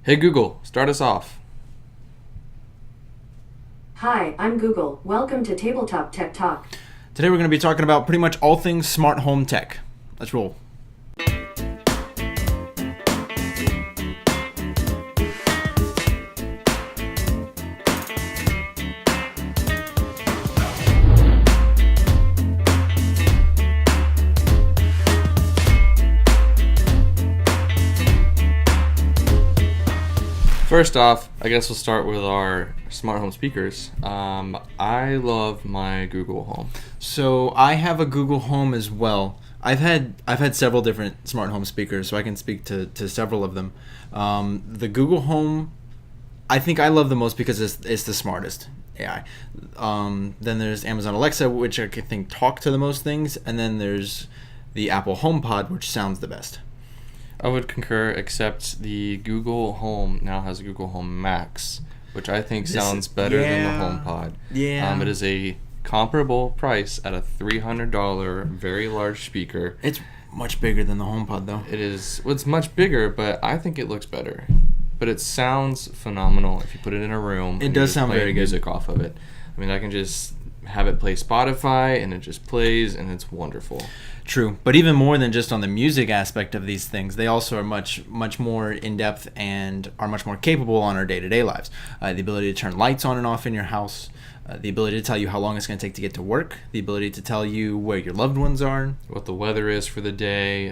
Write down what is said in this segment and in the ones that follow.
Hey Google, start us off. Hi, I'm Google. Welcome to Tabletop Tech Talk. Today we're going to be talking about pretty much all things smart home tech. Let's roll. First off, I guess we'll start with our smart home speakers. I love my Google Home. So I have a Google Home as well. I've had several different smart home speakers, so I can speak to several of them. The Google Home, I think I love the most because it's the smartest AI. Then there's Amazon Alexa, which I think talk to the most things, and then there's the Apple HomePod, which sounds the best. I would concur, except the Google Home now has a Google Home Max, which I think sounds better than the HomePod. Yeah. It is a comparable price at a $300 very large speaker. It's much bigger than the HomePod, though. It is. Well, it's much bigger, but I think it looks better. But it sounds phenomenal if you put it in a room. It does sound very good. Music off of it. I mean, I can just have it play Spotify, and it just plays, and it's wonderful. True, but even more than just on the music aspect of these things, they also are much more in depth and are much more capable on our day-to-day lives. The ability to turn lights on and off in your house, the ability to tell you how long it's going to take to get to work, the ability to tell you where your loved ones are, what the weather is for the day.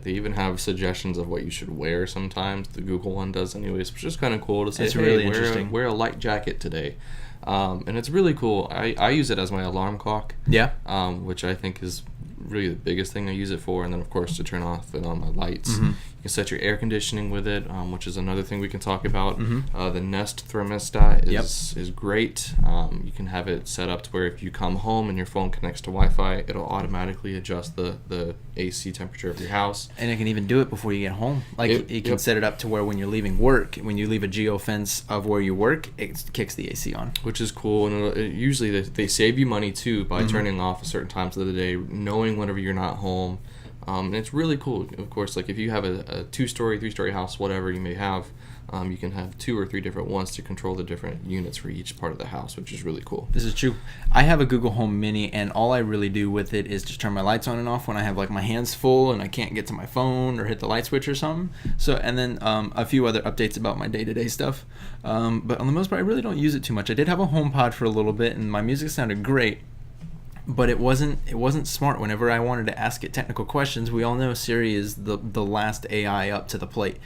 They even have suggestions of what you should wear sometimes. The Google one does anyways, which is kind of cool to say, it's really interesting. Wear a light jacket today. And it's really cool. I use it as my alarm clock. Yeah. Which I think is really the biggest thing I use it for, and then of course to turn off and on my lights. Mm-hmm. You can set your air conditioning with it, which is another thing we can talk about. Mm-hmm. The Nest thermostat is great. You can have it set up to where if you come home and your phone connects to Wi-Fi, it'll automatically adjust the AC temperature of your house. And it can even do it before you get home. You can set it up to where when you're leaving work, when you leave a geofence of where you work, it kicks the AC on. Which is cool, and usually they save you money too by turning off at certain times of the day, knowing whenever you're not home. And it's really cool. Of course, like if you have a 2-story, 3-story house, whatever you may have, you can have 2 or 3 different ones to control the different units for each part of the house, which is really cool. This is true. I have a Google Home Mini, and all I really do with it is just turn my lights on and off when I have like my hands full and I can't get to my phone or hit the light switch or something. So, and then a few other updates about my day-to-day stuff. But on the most part, I really don't use it too much. I did have a HomePod for a little bit, and my music sounded great. But it wasn't smart. Whenever I wanted to ask it technical questions, we all know Siri is the last AI up to the plate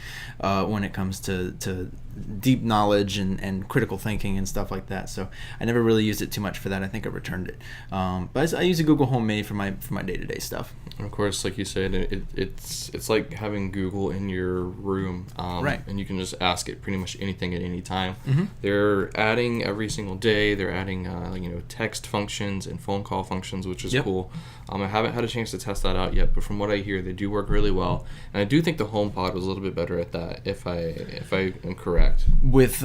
when it comes to deep knowledge and critical thinking and stuff like that. So I never really used it too much for that. I think I returned it. But I use a Google Home Mini for my day-to-day stuff. And of course, like you said, it's like having Google in your room, right? And you can just ask it pretty much anything at any time. Mm-hmm. They're adding every single day. They're adding text functions and phone call functions, which is cool. I haven't had a chance to test that out yet, but from what I hear, they do work really well. And I do think the HomePod was a little bit better at that, if I am correct. With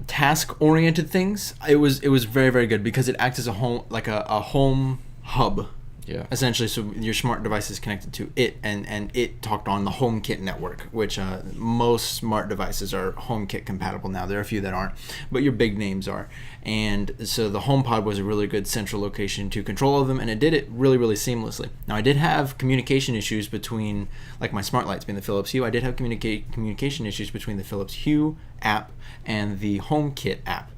task-oriented things, it was very, very good because it acts as a home hub. Yeah. Essentially, so your smart device is connected to it, and it talked on the HomeKit network, which most smart devices are HomeKit compatible now. There are a few that aren't, but your big names are. And so the HomePod was a really good central location to control of them, and it did it really, really seamlessly. Now, I did have communication issues between, like my smart lights being the Philips Hue, I did have communication issues between the Philips Hue app and the HomeKit app.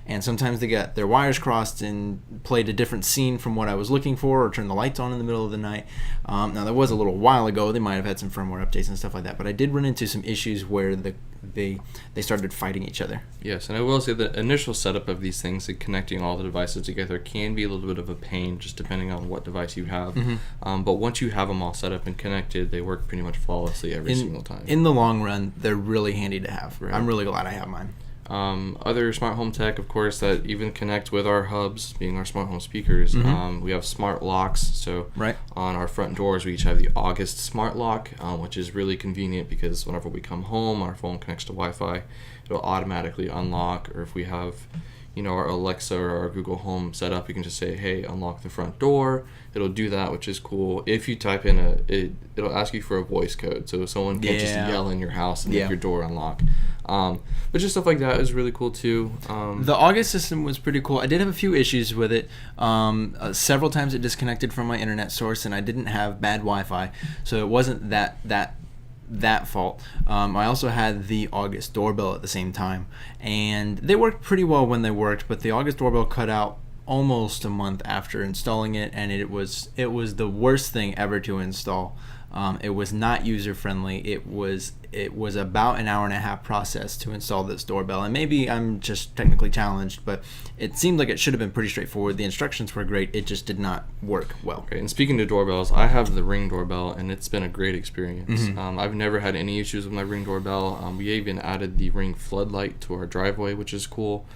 And sometimes they got their wires crossed and played a different scene from what I was looking for, or turned the lights on in the middle of the night. Now, that was a little while ago. They might have had some firmware updates and stuff like that. But I did run into some issues where they started fighting each other. Yes, and I will say the initial setup of these things and connecting all the devices together can be a little bit of a pain, just depending on what device you have. Mm-hmm. But once you have them all set up and connected, they work pretty much flawlessly every single time. In the long run, they're really handy to have. Right. I'm really glad I have mine. Other smart home tech, of course, that even connect with our hubs, being our smart home speakers. Mm-hmm. We have smart locks. So right. On our front doors, we each have the August smart lock, which is really convenient because whenever we come home, our phone connects to Wi-Fi. It'll automatically unlock, or if we have our Alexa or our Google Home setup, you can just say, hey, unlock the front door. It'll do that, which is cool. If you type in it'll ask you for a voice code, so someone can just yell in your house and make your door unlock. But just stuff like that is really cool too. The August system was pretty cool. I did have a few issues with it. Several times it disconnected from my internet source, and I didn't have bad Wi-Fi, so it wasn't that fault. I also had the August doorbell at the same time, and they worked pretty well when they worked, but the August doorbell cut out almost a month after installing it, and it was the worst thing ever to install. It was not user friendly. It was about an hour and a half process to install this doorbell, and maybe I'm just technically challenged, but it seemed like it should have been pretty straightforward. The instructions were great. It just did not work well. Okay, and speaking to doorbells, I have the Ring doorbell, and it's been a great experience. I've never had any issues with my Ring doorbell. We even added the Ring floodlight to our driveway, which is cool.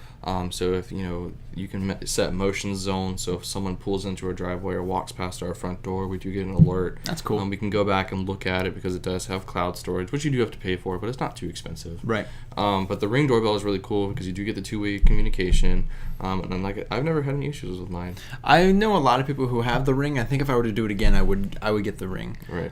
So if you can set motion zone, so if someone pulls into our driveway or walks past our front door, we do get an alert. That's cool. We can go back and look at it because it does have cloud storage, which you do have to pay for, but it's not too expensive. Right. But the Ring doorbell is really cool because you do get the two-way communication. And I've never had any issues with mine. I know a lot of people who have the Ring. I think if I were to do it again, I would get the Ring. Right.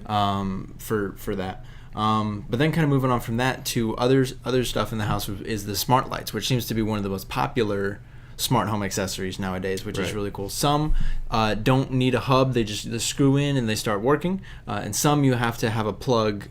For that. But then kind of moving on from that to other stuff in the house is the smart lights, which seems to be one of the most popular smart home accessories nowadays, which is really cool. Some don't need a hub; they just screw in and they start working. And some you have to have a plug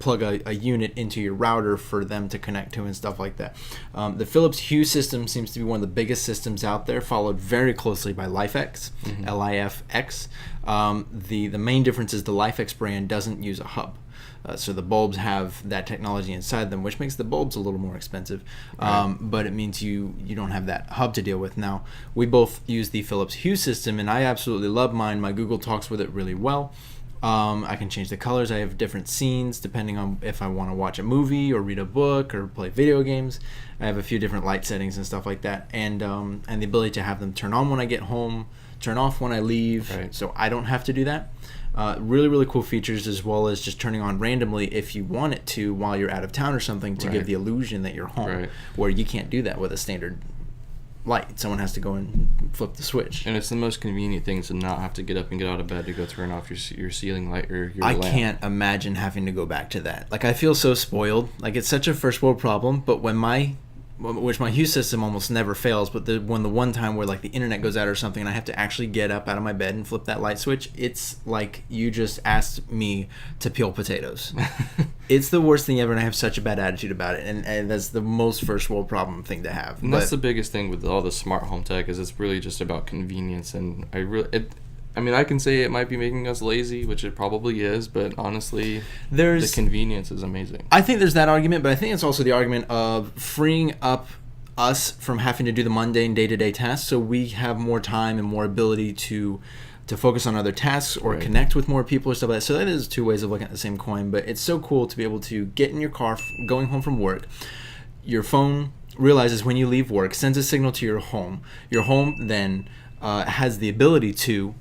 a unit into your router for them to connect to and stuff like that. The Philips Hue system seems to be one of the biggest systems out there, followed very closely by LifeX, LIFX. The main difference is the LifeX brand doesn't use a hub. So the bulbs have that technology inside them, which makes the bulbs a little more expensive. But it means you don't have that hub to deal with. Now, we both use the Philips Hue system, and I absolutely love mine. My Google talks with it really well. I can change the colors. I have different scenes depending on if I want to watch a movie or read a book or play video games. I have a few different light settings and stuff like that, and the ability to have them turn on when I get home, turn off when I leave, so I don't have to do that. Really, really cool features, as well as just turning on randomly if you want it to while you're out of town or something to give the illusion that you're home, where you can't do that with a standard light. Someone has to go and flip the switch. And it's the most convenient thing to not have to get up and get out of bed to go turn off your ceiling light or your lamp. I can't imagine having to go back to that. Like, I feel so spoiled. Like, it's such a first world problem, but when my Hue system almost never fails, but the one time where like the internet goes out or something and I have to actually get up out of my bed and flip that light switch, it's like you just asked me to peel potatoes. It's the worst thing ever, and I have such a bad attitude about it, and that's the most first world problem thing to have. And that's the biggest thing with all the smart home tech, is it's really just about convenience, and I can say it might be making us lazy, which it probably is, but honestly, the convenience is amazing. I think there's that argument, but I think it's also the argument of freeing up us from having to do the mundane day-to-day tasks, so we have more time and more ability to focus on other tasks or connect with more people or stuff like that. So that is two ways of looking at the same coin, but it's so cool to be able to get in your car going home from work. Your phone realizes when you leave work, sends a signal to your home. Your home then has the ability to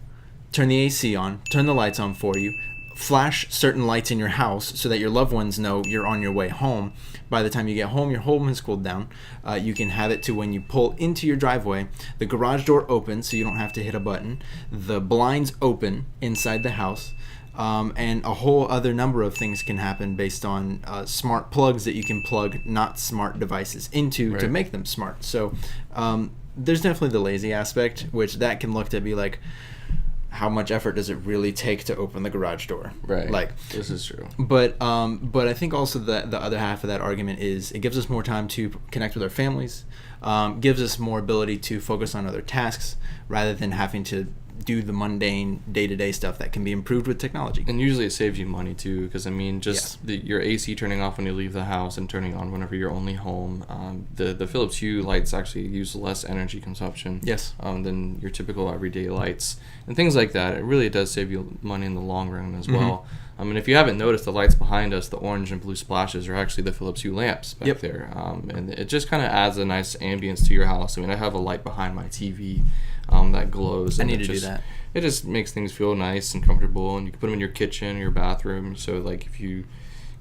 turn the AC on, turn the lights on for you, flash certain lights in your house so that your loved ones know you're on your way home. By the time you get home, your home has cooled down. You can have it to when you pull into your driveway, the garage door opens so you don't have to hit a button, the blinds open inside the house, and a whole other number of things can happen based on smart plugs that you can plug not smart devices into to make them smart. So there's definitely the lazy aspect, which that can look to be like, how much effort does it really take to open the garage door? Right. Like, this is true. But I think also that the other half of that argument is it gives us more time to connect with our families, gives us more ability to focus on other tasks rather than having to do the mundane day-to-day stuff that can be improved with technology. And usually it saves you money too, because your AC turning off when you leave the house and turning on whenever you're only home. The Philips Hue lights actually use less energy consumption than your typical everyday lights and things like that. It really does save you money in the long run as well. I mean, if you haven't noticed, the lights behind us, the orange and blue splashes, are actually the Philips Hue lamps back there. And it just kind of adds a nice ambience to your house. I mean, I have a light behind my TV that glows. I need to do that. It just makes things feel nice and comfortable, and you can put them in your kitchen or your bathroom. So, like, if you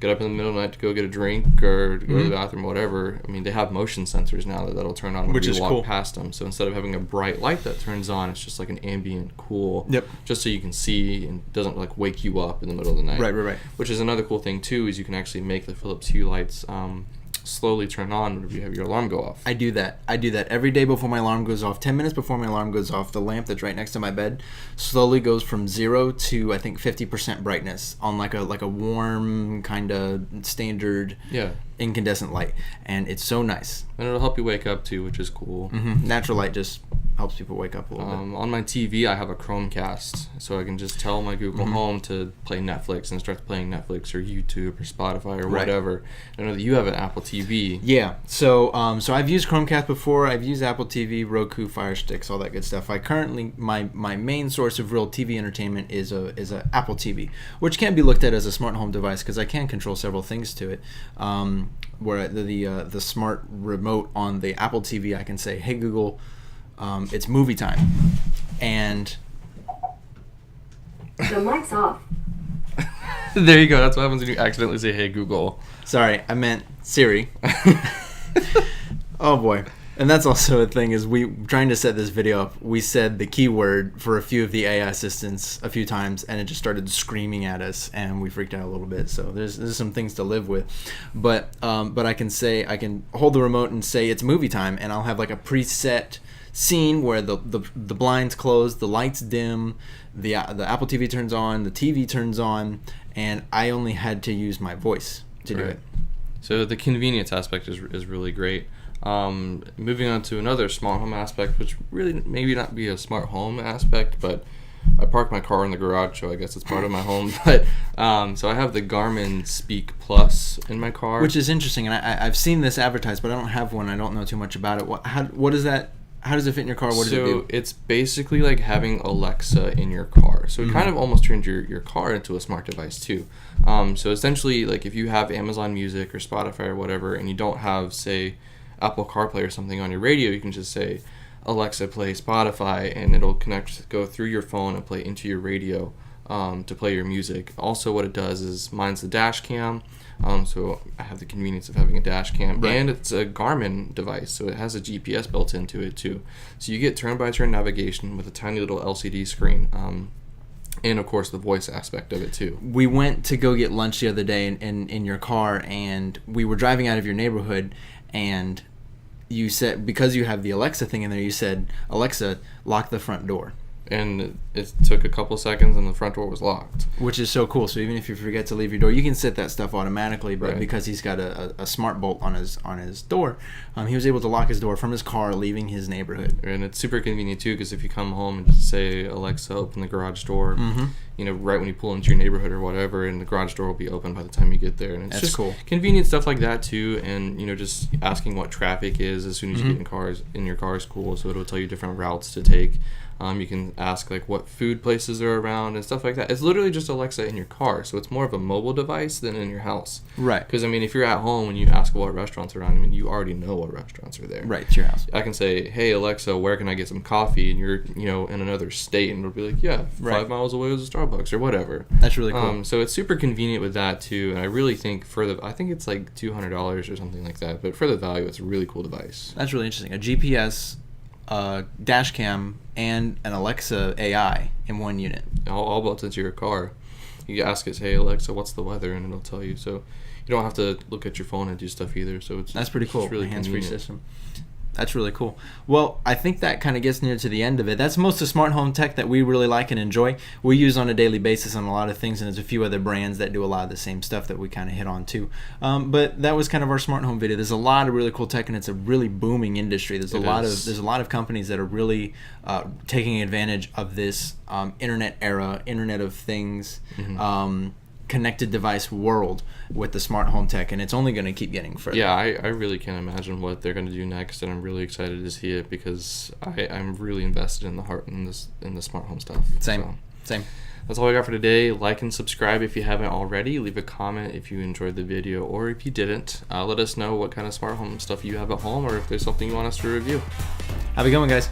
get up in the middle of the night to go get a drink or to go to the bathroom, whatever. I mean, they have motion sensors now that'll turn on when you walk past them. So instead of having a bright light that turns on, it's just like an ambient cool, just so you can see and doesn't like wake you up in the middle of the night. Right. Which is another cool thing too, is you can actually make the Philips Hue lights slowly turn on whenever you have your alarm go off. I do that every day before my alarm goes off. 10 minutes before my alarm goes off, the lamp that's right next to my bed slowly goes from 0 to I think 50% brightness on like a warm kind of standard incandescent light, and it's so nice. And it'll help you wake up too, which is cool. Natural light just helps people wake up a little bit. On my TV, I have a Chromecast, so I can just tell my Google Home to play Netflix, and it starts playing Netflix or YouTube or Spotify or whatever. I know that you have an Apple TV. Yeah, so I've used Chromecast before. I've used Apple TV, Roku, Fire Sticks, all that good stuff. I currently my main source of real TV entertainment is a Apple TV, which can be looked at as a smart home device because I can control several things to it. Where the smart remote on the Apple TV, I can say, "Hey Google, it's movie time," and the mic's off. There you go. That's what happens when you accidentally say, "Hey Google." Sorry, I meant Siri. Oh boy. And that's also a thing, is we trying to set this video up, we said the keyword for a few of the AI assistants a few times, and it just started screaming at us, and we freaked out a little bit. So there's some things to live with. But I can hold the remote and say it's movie time, and I'll have like a preset scene where the blinds close, the lights dim, the Apple TV turns on, the TV turns on, and I only had to use my voice to do it. So the convenience aspect is really great. Moving on to another smart home aspect, which really maybe not be a smart home aspect, but I park my car in the garage, so I guess it's part of my home. But so I have the Garmin Speak Plus in my car, which is interesting, and I've seen this advertised, but I don't have one. I don't know too much about it. What is that? How does it fit in your car? What does it do? So it's basically like having Alexa in your car. So it kind of almost turns your car into a smart device too. So essentially, like if you have Amazon Music or Spotify or whatever, and you don't have, say, Apple CarPlay or something on your radio, you can just say, "Alexa, play Spotify," and it'll go through your phone and play into your radio to play your music. Also, what it does is mine's the dash cam. So I have the convenience of having a dash cam, and it's a Garmin device, so it has a GPS built into it too. So you get turn-by-turn navigation with a tiny little LCD screen, and of course the voice aspect of it too. We went to go get lunch the other day in your car, and we were driving out of your neighborhood, and you said, because you have the Alexa thing in there, you said, "Alexa, lock the front door." And it took a couple seconds and the front door was locked. Which is so cool. So even if you forget to leave your door, you can set that stuff automatically. But because he's got a smart bolt on his door, he was able to lock his door from his car leaving his neighborhood. And it's super convenient too, because if you come home and just say, "Alexa, open the garage door," right when you pull into your neighborhood or whatever, and the garage door will be open by the time you get there. And it's That's just cool. Convenient stuff like that too. And just asking what traffic is as soon as you get in your car is cool. So it'll tell you different routes to take. You can ask like what food places are around and stuff like that. It's literally just Alexa in your car, so it's more of a mobile device than in your house. Right. Because if you're at home and you ask what restaurants are around, you already know what restaurants are there. Right, it's your house. I can say, "Hey Alexa, where can I get some coffee?" And you're in another state, and it'll be like, "Yeah, 5 miles away is a Starbucks," or whatever. That's really cool. So it's super convenient with that too, and I really think I think it's like $200 or something like that. But for the value, it's a really cool device. That's really interesting. A GPS, dash cam, and an Alexa AI in one unit. All built into your car. You ask it, "Hey Alexa, what's the weather?" and it'll tell you. So you don't have to look at your phone and do stuff either. So that's pretty cool. It's really a hands-free convenient system. That's really cool. Well, I think that kind of gets near to the end of it. That's most of smart home tech that we really like and enjoy. We use on a daily basis on a lot of things, and there's a few other brands that do a lot of the same stuff that we kind of hit on too. But that was kind of our smart home video. There's a lot of really cool tech, and it's a really booming industry. There's a lot of companies that are really taking advantage of this internet era, Internet of Things, connected device world with the smart home tech, and it's only going to keep getting further. Yeah, I really can't imagine what they're going to do next, and I'm really excited to see it because I'm really invested in the smart home stuff. Same. That's all I got for today. Like and subscribe if you haven't already. Leave a comment if you enjoyed the video, or if you didn't. Let us know what kind of smart home stuff you have at home, or if there's something you want us to review. Have a good one, guys.